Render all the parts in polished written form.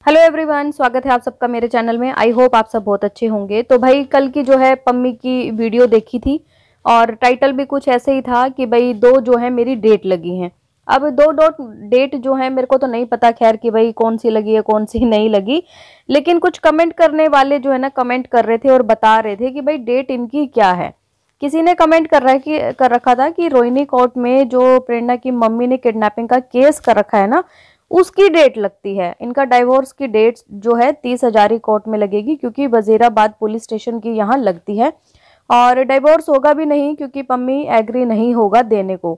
Hello everyone, स्वागत है आप सबका मेरे चैनल में। आई होप आप सब बहुत अच्छे होंगे। तो भाई कल की जो है पम्मी की वीडियो देखी थी और टाइटल भी कुछ ऐसे ही था कि भाई दो जो है मेरी डेट लगी हैं। अब दो डॉट डेट जो है मेरे को तो नहीं पता खैर कि भाई कौन सी लगी है कौन सी नहीं लगी, लेकिन कुछ कमेंट करने वाले जो है ना कमेंट कर रहे थे और बता रहे थे कि भाई डेट इनकी क्या है। किसी ने कमेंट कर रखा था कि रोहिणी कोर्ट में जो प्रेरणा की मम्मी ने किडनैपिंग का केस कर रखा है ना, उसकी डेट लगती है। इनका डाइवोर्स की डेट जो है 30 हजारी कोर्ट में लगेगी, क्योंकि वजीराबाद पुलिस स्टेशन की यहाँ लगती है। और डाइवोर्स होगा भी नहीं क्योंकि पम्मी एग्री नहीं होगा देने को,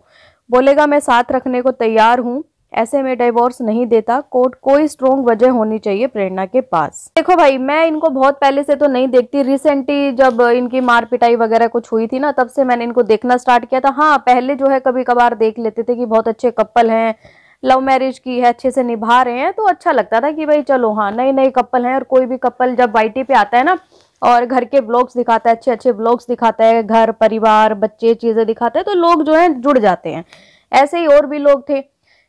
बोलेगा मैं साथ रखने को तैयार हूँ, ऐसे में डाइवोर्स नहीं देता। कोर्ट कोई स्ट्रोंग वजह होनी चाहिए प्रेरणा के पास। देखो भाई, मैं इनको बहुत पहले से तो नहीं देखती, रिसेंटली जब इनकी मार पिटाई वगैरह कुछ हुई थी ना, तब से मैंने इनको देखना स्टार्ट किया था। हाँ, पहले जो है कभी कभार देख लेते थे कि बहुत अच्छे कपल हैं, लव मैरिज की है, अच्छे से निभा रहे हैं, तो अच्छा लगता था कि भाई चलो हाँ नए नए कपल हैं। और कोई भी कपल जब वाईटी पे आता है ना और घर के व्लॉग्स दिखाता है, अच्छे अच्छे व्लॉग्स दिखाता है, घर परिवार बच्चे चीजें दिखाते हैं, तो लोग जो है जुड़ जाते हैं। ऐसे ही और भी लोग थे।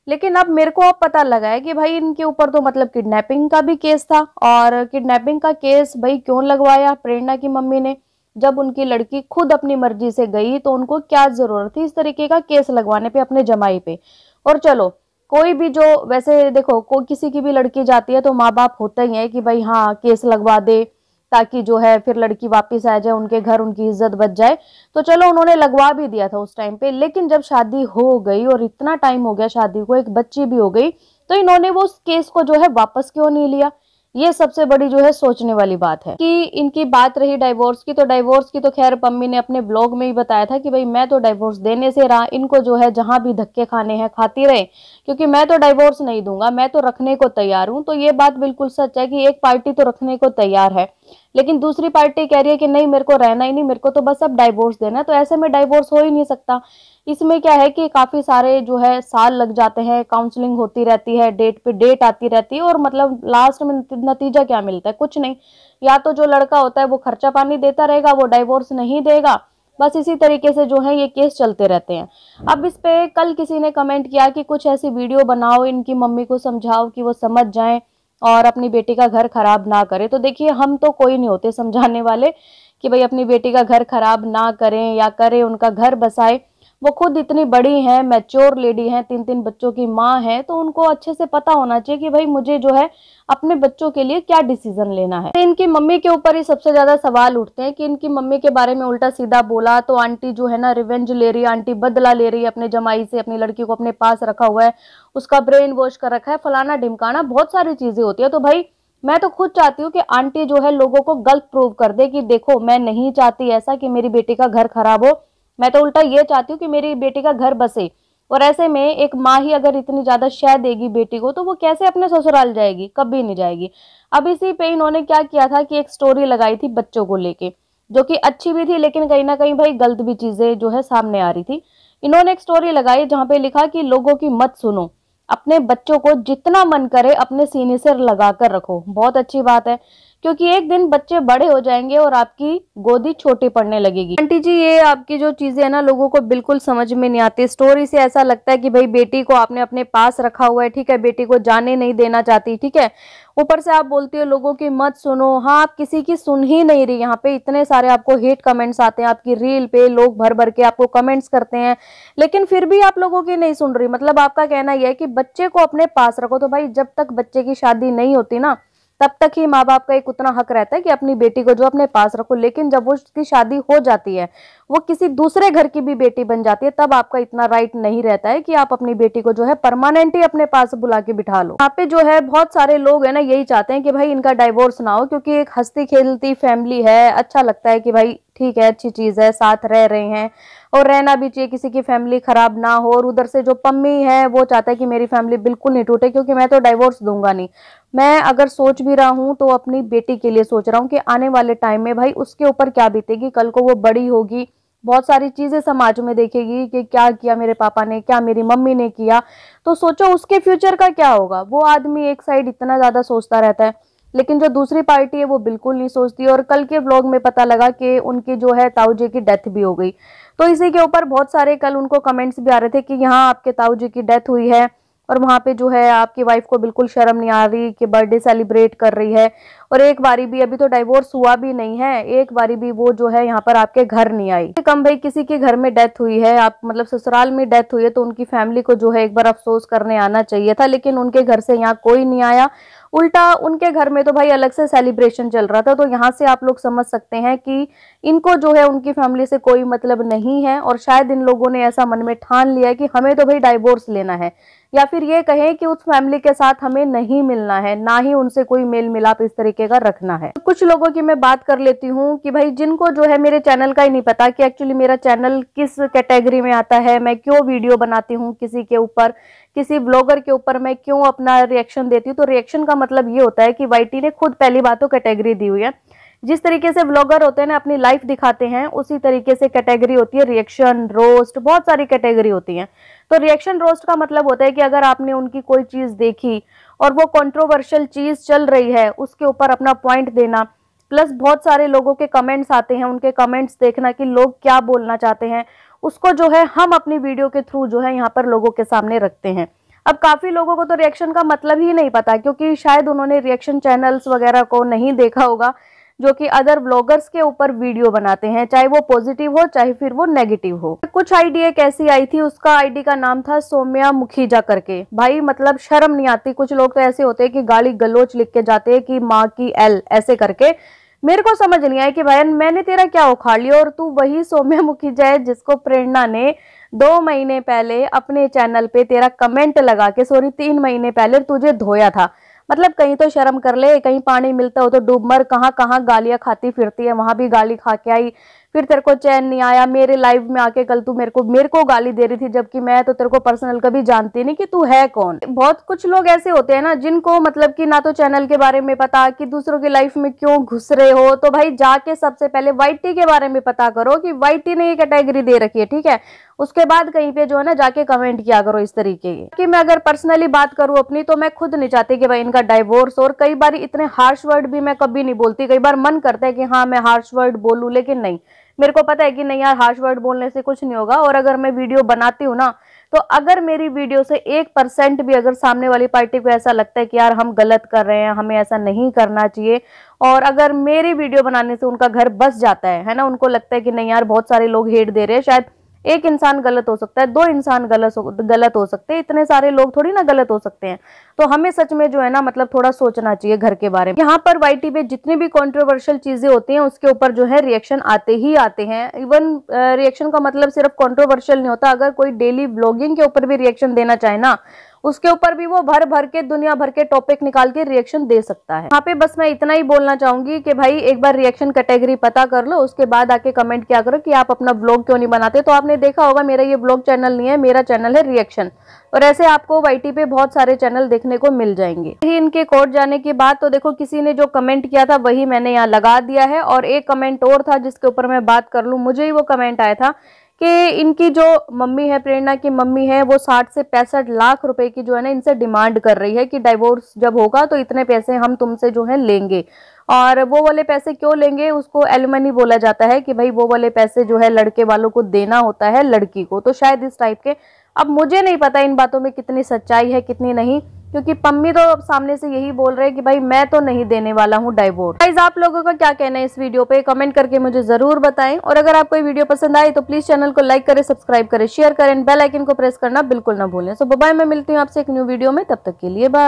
लेकिन अब मेरे को अब पता लगा है कि भाई इनके ऊपर तो मतलब किडनैपिंग का भी केस था। और किडनैपिंग का केस भाई क्यों लगवाया प्रेरणा की मम्मी ने? जब उनकी लड़की खुद अपनी मर्जी से गई तो उनको क्या जरूरत थी इस तरीके का केस लगवाने पे अपने जमाई पे? और चलो कोई भी जो, वैसे देखो कोई किसी की भी लड़की जाती है तो माँ बाप होता ही है कि भाई हाँ केस लगवा दे ताकि जो है फिर लड़की वापस आ जाए उनके घर, उनकी इज्जत बच जाए। तो चलो उन्होंने लगवा भी दिया था उस टाइम पे। लेकिन जब शादी हो गई और इतना टाइम हो गया शादी को, एक बच्ची भी हो गई, तो इन्होंने वो उस केस को जो है वापस क्यों नहीं लिया? ये सबसे बड़ी जो है सोचने वाली बात है। कि इनकी बात रही डाइवोर्स की, तो डाइवोर्स की तो खैर पम्मी ने अपने ब्लॉग में ही बताया था कि भाई मैं तो डाइवोर्स देने से रहा, इनको जो है जहां भी धक्के खाने हैं खाती रहे, क्योंकि मैं तो डाइवोर्स नहीं दूंगा, मैं तो रखने को तैयार हूं। तो ये बात बिल्कुल सच है कि एक पार्टी तो रखने को तैयार है, लेकिन दूसरी पार्टी कह रही है कि नहीं मेरे को रहना ही नहीं, मेरे को तो बस अब डाइवोर्स देना है। तो ऐसे में डाइवोर्स हो ही नहीं सकता। इसमें क्या है कि काफी सारे जो है साल लग जाते हैं, काउंसलिंग होती रहती है, डेट पे डेट आती रहती है, और मतलब लास्ट में नतीजा क्या मिलता है? कुछ नहीं। या तो जो लड़का होता है वो खर्चा पानी देता रहेगा, वो डाइवोर्स नहीं देगा, बस इसी तरीके से जो है ये केस चलते रहते हैं। अब इस पे कल किसी ने कमेंट किया कि कुछ ऐसी वीडियो बनाओ, इनकी मम्मी को समझाओ कि वो समझ जाएं और अपनी बेटी का घर खराब ना करे। तो देखिए, हम तो कोई नहीं होते समझाने वाले कि भाई अपनी बेटी का घर खराब ना करें या करें, उनका घर बसाए। वो खुद इतनी बड़ी हैं, मैच्योर लेडी हैं, 3 3 बच्चों की माँ है, तो उनको अच्छे से पता होना चाहिए कि भाई मुझे जो है अपने बच्चों के लिए क्या डिसीजन लेना है। तो इनकी मम्मी के ऊपर ही सबसे ज्यादा सवाल उठते हैं कि इनकी मम्मी के बारे में उल्टा सीधा बोला तो आंटी जो है ना रिवेंज ले रही है, आंटी बदला ले रही है अपने जमाई से, अपनी लड़की को अपने पास रखा हुआ है, उसका ब्रेन वॉश कर रखा है, फलाना ढिमकाना, बहुत सारी चीजें होती है। तो भाई मैं तो खुद चाहती हूँ कि आंटी जो है लोगों को गलत प्रूव कर दे कि देखो मैं नहीं चाहती ऐसा कि मेरी बेटी का घर खराब हो, मैं तो उल्टा ये चाहती हूँ कि मेरी बेटी का घर बसे। और ऐसे में एक माँ ही अगर इतनी ज्यादा शय देगी बेटी को, तो वो कैसे अपने ससुराल जाएगी? कभी नहीं जाएगी। अब इसी पे इन्होंने क्या किया था कि एक स्टोरी लगाई थी बच्चों को लेके, जो कि अच्छी भी थी, लेकिन कहीं ना कहीं भाई गलत भी चीजें जो है सामने आ रही थी। इन्होंने एक स्टोरी लगाई जहां पे लिखा कि लोगों की मत सुनो, अपने बच्चों को जितना मन करे अपने सीने से लगा कर रखो। बहुत अच्छी बात है, क्योंकि एक दिन बच्चे बड़े हो जाएंगे और आपकी गोदी छोटी पड़ने लगेगी। आंटी जी, ये आपकी जो चीजें है ना लोगों को बिल्कुल समझ में नहीं आती। स्टोरी से ऐसा लगता है कि भाई बेटी को आपने अपने पास रखा हुआ है, ठीक है, बेटी को जाने नहीं देना चाहती, ठीक है, ऊपर से आप बोलती हो लोगों की मत सुनो। हाँ, आप किसी की सुन ही नहीं रही। यहाँ पे इतने सारे आपको हेट कमेंट्स आते हैं, आपकी रील पे लोग भर भर के आपको कमेंट्स करते हैं, लेकिन फिर भी आप लोगों की नहीं सुन रही। मतलब आपका कहना यह है कि बच्चे को अपने पास रखो। तो भाई जब तक बच्चे की शादी नहीं होती ना, तब तक ही माँ बाप का एक उतना हक रहता है कि अपनी बेटी को जो अपने पास रखो। लेकिन जब वो उसकी शादी हो जाती है, वो किसी दूसरे घर की भी बेटी बन जाती है, तब आपका इतना राइट नहीं रहता है कि आप अपनी बेटी को जो है परमानेंट ही अपने पास बुला के बिठा लो। यहाँ पे जो है बहुत सारे लोग है ना यही चाहते हैं कि भाई इनका डाइवोर्स ना हो, क्योंकि एक हंसती खेलती फैमिली है, अच्छा लगता है कि भाई ठीक है, अच्छी चीज है, साथ रह रहे हैं और रहना भी चाहिए, किसी की फैमिली खराब ना हो। और उधर से जो पम्मी है वो चाहता है कि मेरी फैमिली बिल्कुल नहीं टूटे, क्योंकि मैं तो डाइवोर्स दूंगा नहीं। मैं अगर सोच भी रहा हूं तो अपनी बेटी के लिए सोच रहा हूं कि आने वाले टाइम में भाई उसके ऊपर क्या बीतेगी। कल को वो बड़ी होगी, बहुत सारी चीजें समाज में देखेगी कि क्या किया मेरे पापा ने, क्या मेरी मम्मी ने किया, तो सोचो उसके फ्यूचर का क्या होगा। वो आदमी एक साइड इतना ज्यादा सोचता रहता है, लेकिन जो दूसरी पार्टी है वो बिल्कुल नहीं सोचती। और कल के व्लॉग में पता लगा कि उनकी जो है ताऊ जी की डेथ भी हो गई। तो इसी के ऊपर बहुत सारे कल उनको कमेंट्स भी आ रहे थे कि यहाँ आपके ताऊ जी की डेथ हुई है और वहाँ पे जो है आपकी वाइफ को बिल्कुल शर्म नहीं आ रही कि बर्थडे सेलिब्रेट कर रही है, और एक बारी भी, अभी तो डाइवोर्स हुआ भी नहीं है, एक बारी भी वो जो है यहाँ पर आपके घर नहीं आई। कम भाई किसी के घर में डेथ हुई है, आप मतलब ससुराल में डेथ हुई है, तो उनकी फैमिली को जो है एक बार अफसोस करने आना चाहिए था, लेकिन उनके घर से यहाँ कोई नहीं आया। उल्टा उनके घर में तो भाई अलग से सेलिब्रेशन चल रहा था। तो यहाँ से आप लोग समझ सकते हैं कि इनको जो है उनकी फैमिली से कोई मतलब नहीं है, और शायद इन लोगों ने ऐसा मन में ठान लिया है कि हमें तो भाई डाइवोर्स लेना है, या फिर ये कहें कि उस फैमिली के साथ हमें नहीं मिलना है, ना ही उनसे कोई मेल मिलाप इस तरीके का रखना है। कुछ लोगों की मैं बात कर लेती हूँ कि भाई जिनको जो है मेरे चैनल का ही नहीं पता कि एक्चुअली मेरा चैनल किस कैटेगरी में आता है, मैं क्यों वीडियो बनाती हूँ किसी के ऊपर, किसी ब्लॉगर के ऊपर मैं क्यों अपना रिएक्शन देती हूँ। तो रिएक्शन का मतलब ये होता है कि वाईटी ने खुद पहली बात तो कैटेगरी दी हुई है, जिस तरीके से व्लॉगर होते हैं ना अपनी लाइफ दिखाते हैं, उसी तरीके से कैटेगरी होती है रिएक्शन, रोस्ट, बहुत सारी कैटेगरी होती हैं। तो रिएक्शन रोस्ट का मतलब होता है कि अगर आपने उनकी कोई चीज देखी और वो कंट्रोवर्शियल चीज चल रही है, उसके ऊपर अपना पॉइंट देना, प्लस बहुत सारे लोगों के कमेंट्स आते हैं, उनके कमेंट्स देखना कि लोग क्या बोलना चाहते हैं, उसको जो है हम अपनी वीडियो के थ्रू जो है यहाँ पर लोगों के सामने रखते हैं। अब काफी लोगों को तो रिएक्शन का मतलब ही नहीं पता, क्योंकि शायद उन्होंने रिएक्शन चैनल्स वगैरह को नहीं देखा होगा जो कि अदर ब्लॉगर्स के ऊपर वीडियो बनाते हैं, चाहे वो पॉजिटिव हो चाहे फिर वो नेगेटिव हो। कुछ आईडी एक ऐसी आई थी, उसका आईडी का नाम था सौम्या मुखीजा करके। भाई मतलब शर्म नहीं आती, कुछ लोग तो ऐसे होते हैं कि गाली गलोच लिख के जाते हैं कि माँ की एल ऐसे करके। मेरे को समझ नहीं आया कि भाई मैंने तेरा क्या उखाड़ लिया, और तू वही सौम्या मुखीजा है जिसको प्रेरणा ने 2 महीने पहले अपने चैनल पे तेरा कमेंट लगा के, सॉरी 3 महीने पहले तुझे धोया था। मतलब कहीं तो शर्म कर ले, कहीं पानी मिलता हो तो डूब मर, कहाँ कहाँ गालियां खाती फिरती है, वहां भी गाली खा के आई, फिर तेरे को चैन नहीं आया। मेरे लाइव में आके कल तू मेरे को गाली दे रही थी, जबकि मैं तो तेरे को पर्सनल कभी जानती नहीं कि तू है कौन। बहुत कुछ लोग ऐसे होते हैं ना जिनको मतलब कि ना तो चैनल के बारे में पता कि दूसरों की लाइफ में क्यों घुस रहे हो। तो भाई जाके सबसे पहले वाईटी के बारे में पता करो कि वाईटी ने ये कैटेगरी दे रखी है, ठीक है, उसके बाद कहीं पे जो है ना जाके कमेंट किया करो इस तरीके की। कि मैं अगर पर्सनली बात करूं अपनी, तो मैं खुद नहीं चाहती कि भाई इनका डाइवोर्स, और कई बार इतने हार्श वर्ड भी मैं कभी नहीं बोलती। कई बार मन करता है कि हाँ मैं हार्श वर्ड बोलूं, लेकिन नहीं, मेरे को पता है कि नहीं यार हार्श वर्ड बोलने से कुछ नहीं होगा। और अगर मैं वीडियो बनाती हूँ ना, तो अगर मेरी वीडियो से 1% भी अगर सामने वाली पार्टी को ऐसा लगता है कि यार हम गलत कर रहे हैं, हमें ऐसा नहीं करना चाहिए, और अगर मेरी वीडियो बनाने से उनका घर बस जाता है ना, उनको लगता है कि नहीं यार बहुत सारे लोग हेट दे रहे हैं, शायद एक इंसान गलत हो सकता है, 2 इंसान गलत हो सकते हैं, इतने सारे लोग थोड़ी ना गलत हो सकते हैं। तो हमें सच में जो है ना मतलब थोड़ा सोचना चाहिए घर के बारे में। यहाँ पर वाईटी पे जितनी भी कंट्रोवर्शियल चीजें होती हैं उसके ऊपर जो है रिएक्शन आते ही आते हैं। इवन रिएक्शन का मतलब सिर्फ कंट्रोवर्शियल नहीं होता, अगर कोई डेली ब्लॉगिंग के ऊपर भी रिएक्शन देना चाहे ना, उसके ऊपर भी वो भर भर के दुनिया भर के टॉपिक निकाल के रिएक्शन दे सकता है। यहाँ पे बस मैं इतना ही बोलना चाहूंगी कि भाई एक बार रिएक्शन कैटेगरी पता कर लो, उसके बाद आके कमेंट किया करो कि आप अपना ब्लॉग क्यों नहीं बनाते। तो आपने देखा होगा मेरा ये ब्लॉग चैनल नहीं है, मेरा चैनल है रिएक्शन, और ऐसे आपको वाईटी पे बहुत सारे चैनल देखने को मिल जाएंगे। इनके कोर्ट जाने के बाद तो देखो किसी ने जो कमेंट किया था वही मैंने यहाँ लगा दिया है, और एक कमेंट और था जिसके ऊपर मैं बात कर लूं। मुझे ही वो कमेंट आया था कि इनकी जो मम्मी है, प्रेरणा की मम्मी है, वो 60 से 65 लाख रुपए की जो है ना इनसे डिमांड कर रही है कि डाइवोर्स जब होगा तो इतने पैसे हम तुमसे जो है लेंगे। और वो वाले पैसे क्यों लेंगे, उसको एलिमनी बोला जाता है कि भाई वो वाले पैसे जो है लड़के वालों को देना होता है लड़की को। तो शायद इस टाइप के, अब मुझे नहीं पता इन बातों में कितनी सच्चाई है कितनी नहीं, क्योंकि पम्मी तो अब सामने से यही बोल रहे हैं कि भाई मैं तो नहीं देने वाला हूँ डाइवोर्स। गाइस आप लोगों का क्या कहना है इस वीडियो पे, कमेंट करके मुझे जरूर बताएं। और अगर आपको ये वीडियो पसंद आए तो प्लीज चैनल को लाइक करें, सब्सक्राइब करें, शेयर करें, बेल आइकन को प्रेस करना बिल्कुल ना भूलें। सो बाय, मैं मिलती हूँ आपसे एक न्यू वीडियो में, तब तक के लिए बाय।